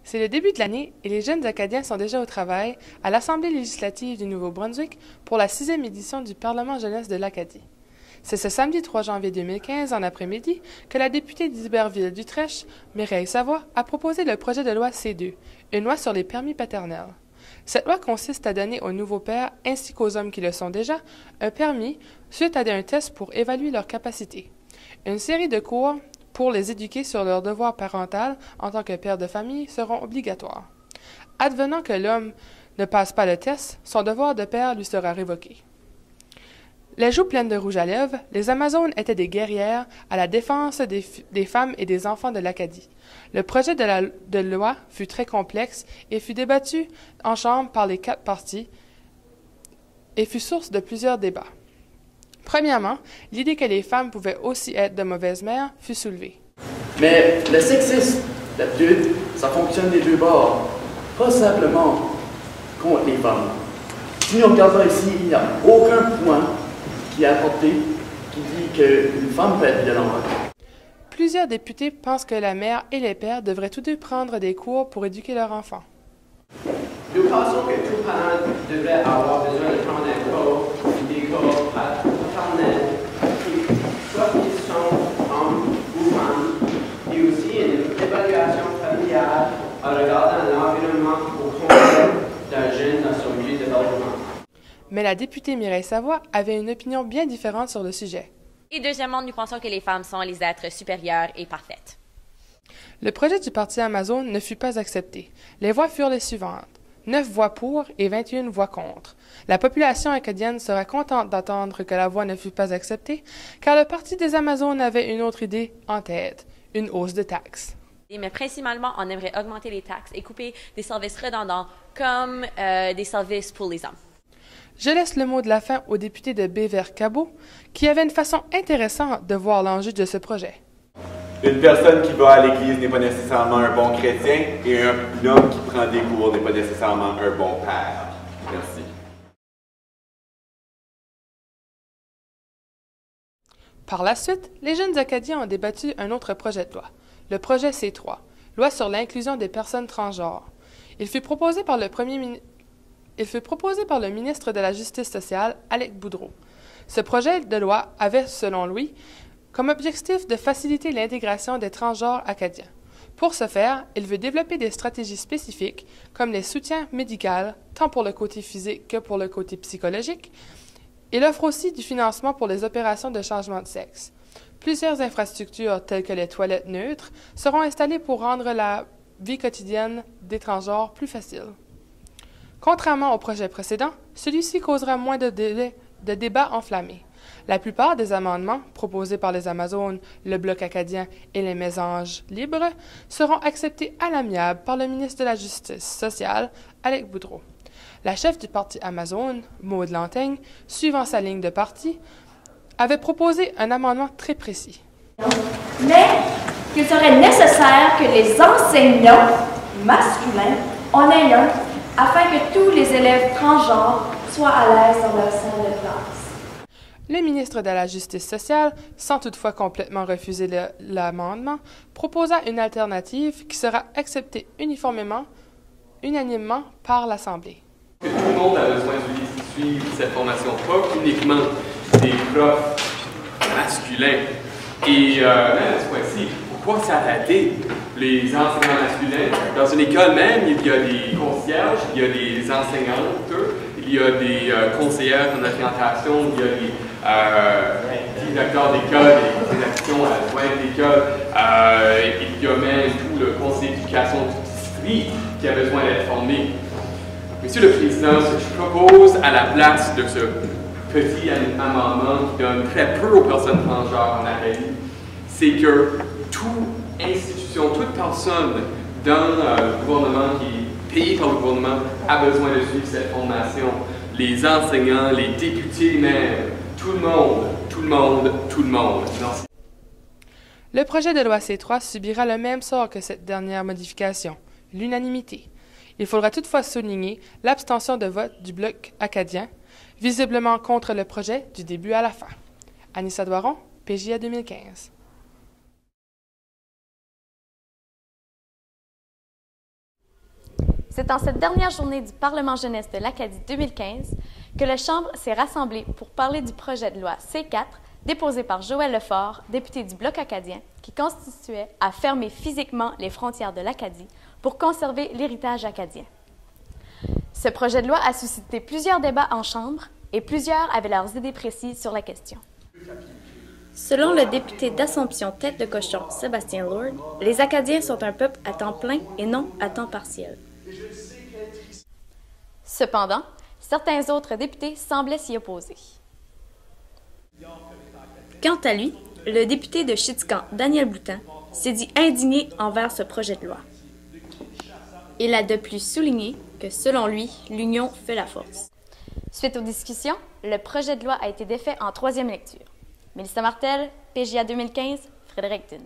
C'est le début de l'année et les jeunes Acadiens sont déjà au travail à l'Assemblée législative du Nouveau-Brunswick pour la 6e édition du Parlement jeunesse de l'Acadie. C'est ce samedi 3 janvier 2015, en après-midi, que la députée d'Iberville-Dutrèche, Mireille Savoie, a proposé le projet de loi C2, une loi sur les permis paternels. Cette loi consiste à donner aux nouveaux pères, ainsi qu'aux hommes qui le sont déjà, un permis suite à un test pour évaluer leurs capacités. Une série de cours pour les éduquer sur leur devoir parental en tant que père de famille seront obligatoires. Advenant que l'homme ne passe pas le test, son devoir de père lui sera révoqué. Les joues pleines de rouge à lèvres, les Amazones étaient des guerrières à la défense des femmes et des enfants de l'Acadie. Le projet de loi fut très complexe et fut débattu en chambre par les 4 partis et fut source de plusieurs débats. Premièrement, l'idée que les femmes pouvaient aussi être de mauvaises mères fut soulevée. Mais le sexisme, d'habitude, ça fonctionne des deux bords, pas simplement contre les femmes. Si on regarde ça ici, il n'y a aucun point qui est apporté qui dit qu'une femme peut être violente. Plusieurs députés pensent que la mère et les pères devraient tous deux prendre des cours pour éduquer leurs enfants. Nous pensons que tout parent devrait avoir besoin de prendre des cours paternels, soit qu'ils sont hommes ou femmes, et aussi une évaluation familiale en regardant l'environnement au complet d'un jeune dans son milieu de développement. Mais la députée Mireille Savoie avait une opinion bien différente sur le sujet. Et deuxièmement, nous pensons que les femmes sont les êtres supérieurs et parfaites. Le projet du Parti Amazone ne fut pas accepté. Les voix furent les suivantes. 9 voix pour et 21 voix contre. La population acadienne sera contente d'entendre que la voix ne fut pas acceptée, car le Parti des Amazones avait une autre idée en tête, une hausse de taxes. Mais principalement, on aimerait augmenter les taxes et couper des services redondants comme des services pour les hommes. Je laisse le mot de la fin au député de Baie-Verte-Cabot, qui avait une façon intéressante de voir l'enjeu de ce projet. Une personne qui va à l'église n'est pas nécessairement un bon chrétien et un homme qui prend des cours n'est pas nécessairement un bon père. Merci. Par la suite, les jeunes Acadiens ont débattu un autre projet de loi, le projet C3, loi sur l'inclusion des personnes transgenres. Il fut proposé par le ministre de la Justice sociale, Alec Boudreau. Ce projet de loi avait, selon lui, comme objectif de faciliter l'intégration des transgenres acadiens. Pour ce faire, il veut développer des stratégies spécifiques, comme les soutiens médicaux, tant pour le côté physique que pour le côté psychologique. Il offre aussi du financement pour les opérations de changement de sexe. Plusieurs infrastructures, telles que les toilettes neutres, seront installées pour rendre la vie quotidienne des transgenres plus facile. Contrairement au projet précédent, celui-ci causera moins de débats enflammés. La plupart des amendements proposés par les Amazones, le Bloc acadien et les Mésanges libres seront acceptés à l'amiable par le ministre de la Justice sociale, Alec Boudreau. La chef du Parti Amazone, Maude Lantaigne, suivant sa ligne de parti, avait proposé un amendement très précis. Mais qu'il serait nécessaire que les enseignants masculins en aient un afin que tous les élèves transgenres soient à l'aise dans leur salle de classe. Le ministre de la Justice sociale, sans toutefois complètement refuser l'amendement, proposa une alternative qui sera acceptée unanimement par l'Assemblée. Tout le monde a besoin de suivre cette formation, pas uniquement des profs masculins. Et même à ce point-ci, pourquoi s'arrêter les enseignants masculins? Dans une école même, il y a des concierges, il y a des enseignantes, il y a des conseillères en orientation, il y a des directeurs d'école, des directions adjointes d'école, il y a même tout le conseil d'éducation du district qui a besoin d'être formé. Monsieur le Président, ce que je propose à la place de ce petit amendement qui donne très peu aux personnes transgenres en Acadie, c'est que toute institution, toute personne dans le gouvernement qui est payée par le gouvernement a besoin de suivre cette formation. Les enseignants, les députés même, tout le monde. Merci. Le projet de loi C3 subira le même sort que cette dernière modification, l'unanimité. Il faudra toutefois souligner l'abstention de vote du Bloc acadien, visiblement contre le projet du début à la fin. Anissa Doiron, PJA 2015. C'est en cette dernière journée du Parlement jeunesse de l'Acadie 2015 que la Chambre s'est rassemblée pour parler du projet de loi C4 déposé par Joël Lefort, député du Bloc acadien, qui constituait à fermer physiquement les frontières de l'Acadie pour conserver l'héritage acadien. Ce projet de loi a suscité plusieurs débats en Chambre et plusieurs avaient leurs idées précises sur la question. Selon le député d'Assomption Tête de Cochon, Sébastien Lourdes, les Acadiens sont un peuple à temps plein et non à temps partiel. Cependant, certains autres députés semblaient s'y opposer. Quant à lui, le député de Chitican, Daniel Boutin, s'est dit indigné envers ce projet de loi. Il a de plus souligné que, selon lui, l'union fait la force. Suite aux discussions, le projet de loi a été défait en troisième lecture. Mélissa Martel, PJA 2015, Fredericton.